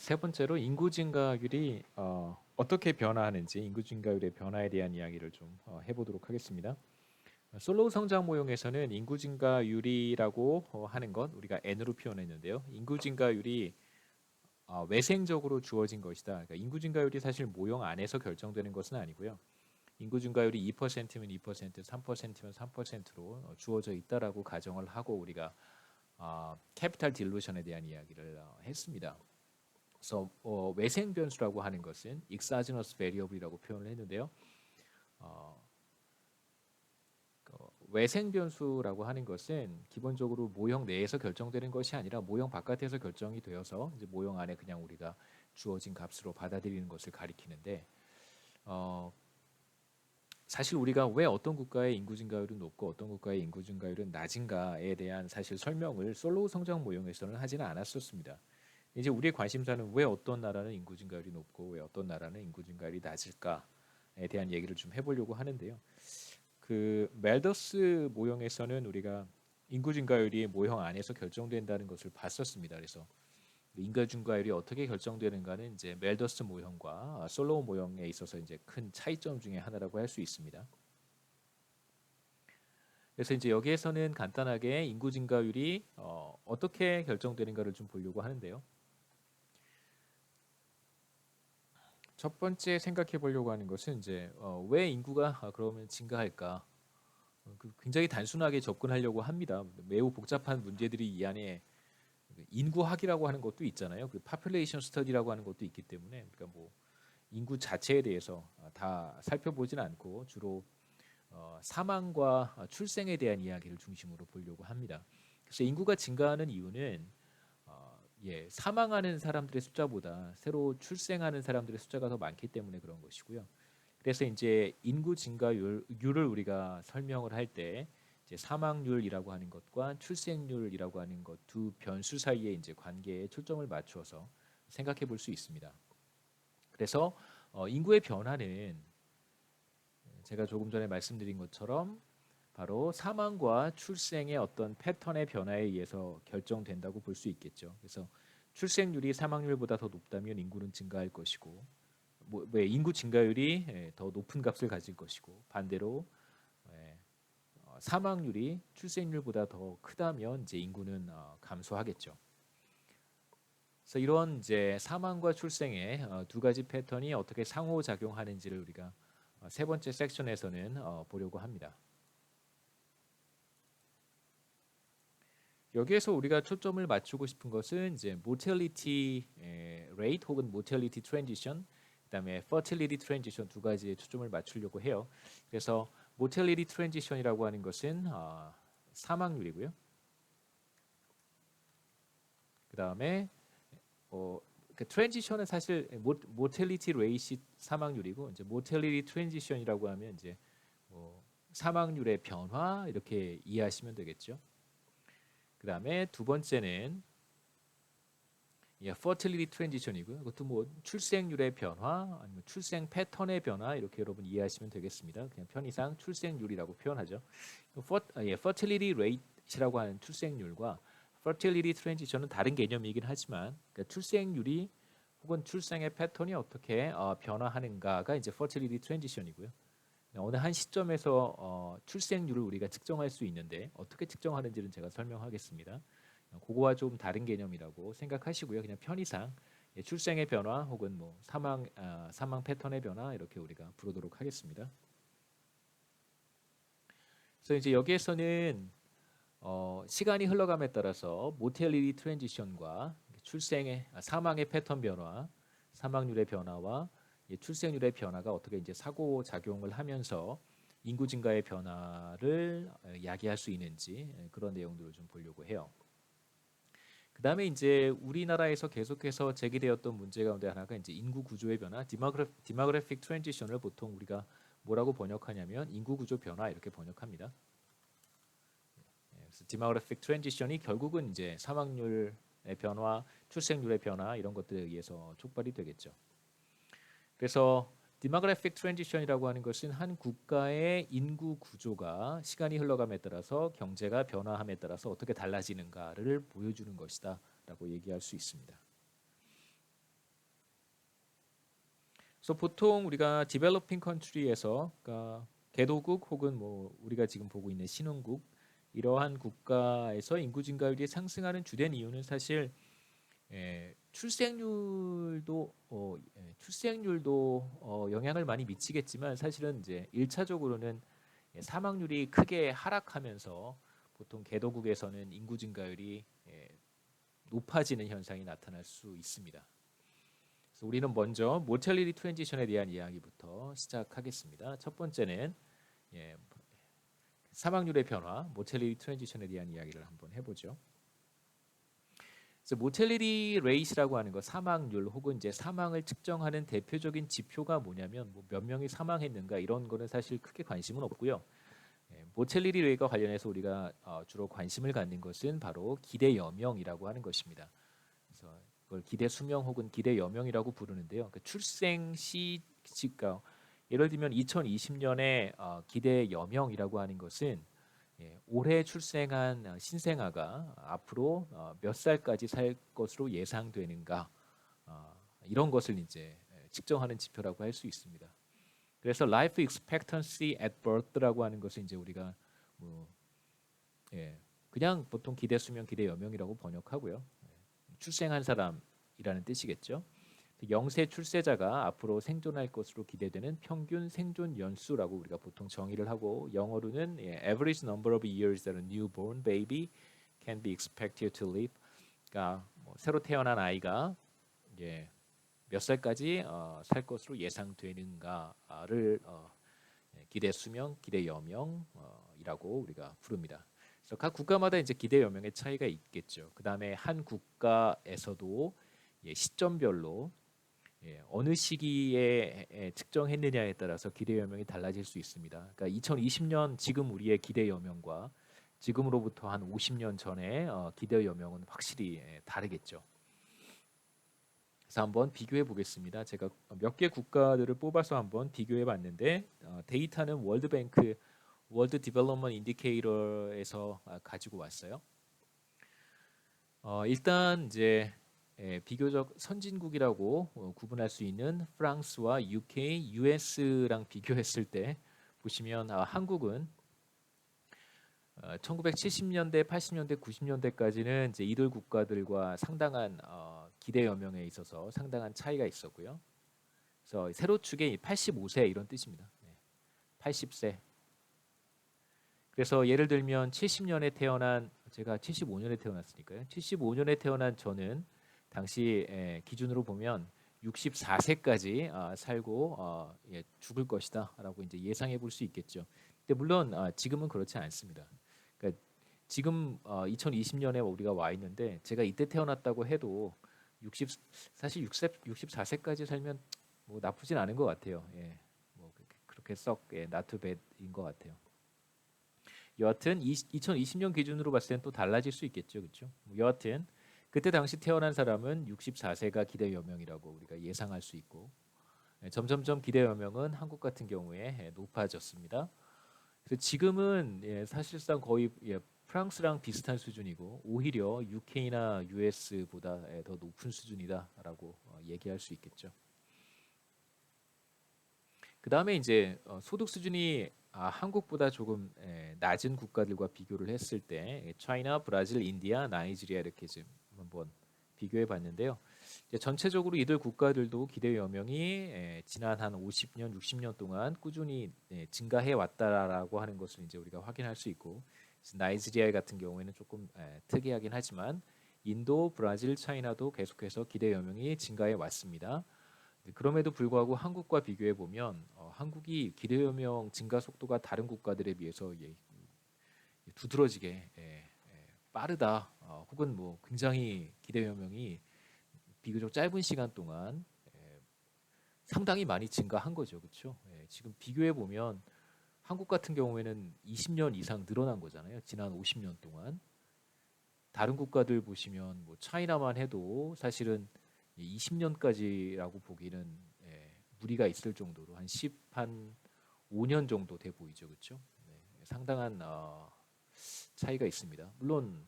세 번째로 인구 증가율이 어떻게 변화하는지 인구 증가율의 변화에 대한 이야기를 좀 해보도록 하겠습니다. 솔로우 성장 모형에서는 인구 증가율이라고 하는 것 우리가 n으로 표현했는데요. 인구 증가율이 외생적으로 주어진 것이다. 그러니까 인구 증가율이 사실 모형 안에서 결정되는 것은 아니고요. 인구 증가율이 2%면 2%, 3%면 3%로 주어져 있다라고 가정을 하고 우리가 캐피탈 딜루션에 대한 이야기를 했습니다. 그래서 외생 변수라고 하는 것은 exogenous variable이라고 표현을 했는데요. 어, 외생 변수라고 하는 것은 기본적으로 모형 내에서 결정되는 것이 아니라 모형 바깥에서 결정이 되어서 이제 모형 안에 그냥 우리가 주어진 값으로 받아들이는 것을 가리키는데 사실 우리가 왜 어떤 국가의 인구 증가율은 높고 어떤 국가의 인구 증가율은 낮은가에 대한 사실 설명을 솔로우 성장 모형에서는 하지는 않았었습니다. 이제 우리의 관심사는 왜 어떤 나라는 인구 증가율이 높고 왜 어떤 나라는 인구 증가율이 낮을까에 대한 얘기를 좀 해보려고 하는데요. 그 멜더스 모형에서는 우리가 인구 증가율이 모형 안에서 결정된다는 것을 봤었습니다. 그래서 인구 증가율이 어떻게 결정되는가는 이제 멜더스 모형과 솔로우 모형에 있어서 이제 큰 차이점 중에 하나라고 할 수 있습니다. 그래서 이제 여기에서는 간단하게 인구 증가율이 어떻게 결정되는가를 좀 보려고 하는데요. 첫 번째 생각해 보려고 하는 것은 이제 왜 인구가 그러면 증가할까? 굉장히 단순하게 접근하려고 합니다. 매우 복잡한 문제들이 이 안에 인구학이라고 하는 것도 있잖아요. 그 population study라고 하는 것도 있기 때문에 그러니까 뭐 인구 자체에 대해서 다 살펴보진 않고 주로 사망과 출생에 대한 이야기를 중심으로 보려고 합니다. 그래서 인구가 증가하는 이유는 사망하는 사람들의 숫자보다 새로 출생하는 사람들의 숫자가 더 많기 때문에 그런 것이고요. 그래서 이제 인구 증가율을 우리가 설명을 할 때 이제 사망률이라고 하는 것과 출생률이라고 하는 것 두 변수 사이에 이제 관계에 초점을 맞추어서 생각해 볼 수 있습니다. 그래서 인구의 변화는 제가 조금 전에 말씀드린 것처럼 바로 사망과 출생의 어떤 패턴의 변화에 의해서 결정된다고 볼 수 있겠죠. 그래서 출생률이 사망률보다 더 높다면 인구는 증가할 것이고 왜 인구 증가율이 더 높은 값을 가질 것이고 반대로 사망률이 출생률보다 더 크다면 이제 인구는 감소하겠죠. 그래서 이런 이제 사망과 출생의 두 가지 패턴이 어떻게 상호작용하는지를 우리가 세 번째 섹션에서는 보려고 합니다. 여기에서 우리가 초점을 맞추고 싶은 것은 이제 mortality rate 혹은 mortality transition, 그다음에 fertility transition 두 가지에 초점을 맞추려고 해요. 그래서 mortality transition이라고 하는 것은 사망률이고요. 그다음에 그 트랜지션은 사실 mortality rate이 사망률이고 이제 mortality transition이라고 하면 이제 사망률의 변화 이렇게 이해하시면 되겠죠. 그다음에 두 번째는 fertility transition이고요. 그것도 뭐 출생률의 변화 아니면 출생 패턴의 변화 이렇게 여러분 이해하시면 되겠습니다. 그냥 편의상 출생률이라고 표현하죠. fertility rate이라고 하는 출생률과 fertility transition은 다른 개념이긴 하지만 그러니까 출생률이 혹은 출생의 패턴이 어떻게 변화하는가가 이제 fertility transition이고요. 어느 한 시점에서 출생률을 우리가 측정할 수 있는데 어떻게 측정하는지는 제가 설명하겠습니다. 그거와 좀 다른 개념이라고 생각하시고요. 그냥 편의상 출생의 변화 혹은 뭐 사망 패턴의 변화 이렇게 우리가 부르도록 하겠습니다. 그래서 이제 여기에서는 시간이 흘러감에 따라서 모텔리티 트랜지션과 사망의 패턴 변화, 사망률의 변화와 출생률의 변화가 어떻게 이제 사고 작용을 하면서 인구 증가의 변화를 야기할 수 있는지 그런 내용들을 좀 보려고 해요. 그 다음에 이제 우리나라에서 계속해서 제기되었던 문제 가운데 하나가 이제 인구 구조의 변화, 디모그래픽 트랜지션을 보통 우리가 뭐라고 번역하냐면 인구 구조 변화 이렇게 번역합니다. 그래서 디모그래픽 트랜지션이 결국은 이제 사망률의 변화, 출생률의 변화 이런 것들에 의해서 촉발이 되겠죠. 그래서 디모그래픽 트랜지션이라고 하는 것은 한 국가의 인구 구조가 시간이 흘러감에 따라서 경제가 변화함에 따라서 어떻게 달라지는가를 보여주는 것이다라고 얘기할 수 있습니다. 그래서 보통 우리가 디벨로핑 컨트리에서 그러니까 개도국 혹은 뭐 우리가 지금 보고 있는 신흥국 이러한 국가에서 인구 증가율이 상승하는 주된 이유는 사실 출생률도 영향을 많이 미치겠지만 사실은 이제 1차적으로는 사망률이 크게 하락하면서 보통 개도국에서는 인구 증가율이 높아지는 현상이 나타날 수 있습니다. 그래서 우리는 먼저 모텔리티 트랜지션에 대한 이야기부터 시작하겠습니다. 첫 번째는 사망률의 변화, 모텔리티 트랜지션에 대한 이야기를 한번 해보죠. 그래서 모텔리티 레이트라고 하는 거, 사망률 혹은 이제 사망을 측정하는 대표적인 지표가 뭐냐면 뭐 몇 명이 사망했는가 이런 거는 사실 크게 관심은 없고요. 모텔리티 레이트와 관련해서 우리가 주로 관심을 갖는 것은 바로 기대 여명이라고 하는 것입니다. 그래서 그걸 기대 수명 혹은 기대 여명이라고 부르는데요. 그 출생 시가 예를 들면 2020년에 기대 여명이라고 하는 것은 올해 출생한 신생아가 앞으로 몇 살까지 살 것으로 예상되는가 이런 것을 이제 측정하는 지표라고 할 수 있습니다. 그래서 life expectancy at birth라고 하는 것을 이제 우리가 뭐 그냥 보통 기대 수명, 기대 여명이라고 번역하고요. 출생한 사람이라는 뜻이겠죠. 영세 출세자가 앞으로 생존할 것으로 기대되는 평균 생존 연수라고 우리가 보통 정의를 하고 영어로는 average number of years that a newborn baby can be expected to live. 그러니까 뭐 새로 태어난 아이가 몇 살까지 살 것으로 예상되는가를 기대 수명, 기대 여명이라고 우리가 부릅니다. 그래서 각 국가마다 이제 기대 여명의 차이가 있겠죠. 그 다음에 한 국가에서도 시점별로 어느 시기에 측정했느냐에 따라서 기대 여명이 달라질 수 있습니다. 그러니까 2020년 지금 우리의 기대 여명과 지금으로부터 한 50년 전에 기대 여명은 확실히 다르겠죠. 그래서 한번 비교해 보겠습니다. 제가 몇 개 국가들을 뽑아서 한번 비교해 봤는데 데이터는 월드뱅크 월드 디벨롭먼트 인디케이터에서 가지고 왔어요. 일단 이제 비교적 선진국이라고 구분할 수 있는 프랑스와 UK, US랑 비교했을 때 보시면 한국은 1970년대, 80년대, 90년대까지는 이제 이들 국가들과 상당한 기대 여명에 있어서 상당한 차이가 있었고요. 그래서 세로축에 85세 이런 뜻입니다. 80세. 그래서 예를 들면 70년에 태어난 제가 75년에 태어났으니까요. 75년에 태어난 저는 당시 기준으로 보면 64세까지 살고 죽을 것이다라고 이제 예상해 볼 수 있겠죠. 근데 물론 지금은 그렇지 않습니다. 그러니까 지금 2020년에 우리가 와 있는데 제가 이때 태어났다고 해도 사실 64세까지 살면 뭐 나쁘진 않은 것 같아요. 뭐 그렇게 썩 not too bad인 것 같아요. 여하튼 2020년 기준으로 봤을 때는 또 달라질 수 있겠죠, 그렇죠? 여하튼 그때 당시 태어난 사람은 64세가 기대 여명이라고 우리가 예상할 수 있고 점점점 기대 여명은 한국 같은 경우에 높아졌습니다. 그래서 지금은 사실상 거의 프랑스랑 비슷한 수준이고 오히려 UK나 US보다 더 높은 수준이다라고 얘기할 수 있겠죠. 그 다음에 이제 소득 수준이 한국보다 조금 낮은 국가들과 비교를 했을 때 차이나, 브라질, 인디아, 나이지리아 이렇게 지금 한번 비교해 봤는데요. 전체적으로 이들 국가들도 기대 여명이 지난 한 50년, 60년 동안 꾸준히 증가해 왔다라고 하는 것을 이제 우리가 확인할 수 있고 나이지리아 같은 경우에는 조금 특이하긴 하지만 인도, 브라질, 차이나도 계속해서 기대 여명이 증가해 왔습니다. 그럼에도 불구하고 한국과 비교해 보면 한국이 기대 여명 증가 속도가 다른 국가들에 비해서 두드러지게 빠르다. 혹은 뭐 굉장히 기대 여명이 비교적 짧은 시간 동안 상당히 많이 증가한 거죠, 그렇죠? 지금 비교해 보면 한국 같은 경우에는 20년 이상 늘어난 거잖아요. 지난 50년 동안. 다른 국가들 보시면 뭐 차이나만 해도 사실은 20년까지라고 보기는 무리가 있을 정도로 한 5년 정도 돼 보이죠, 그렇죠? 상당한 차이가 있습니다. 물론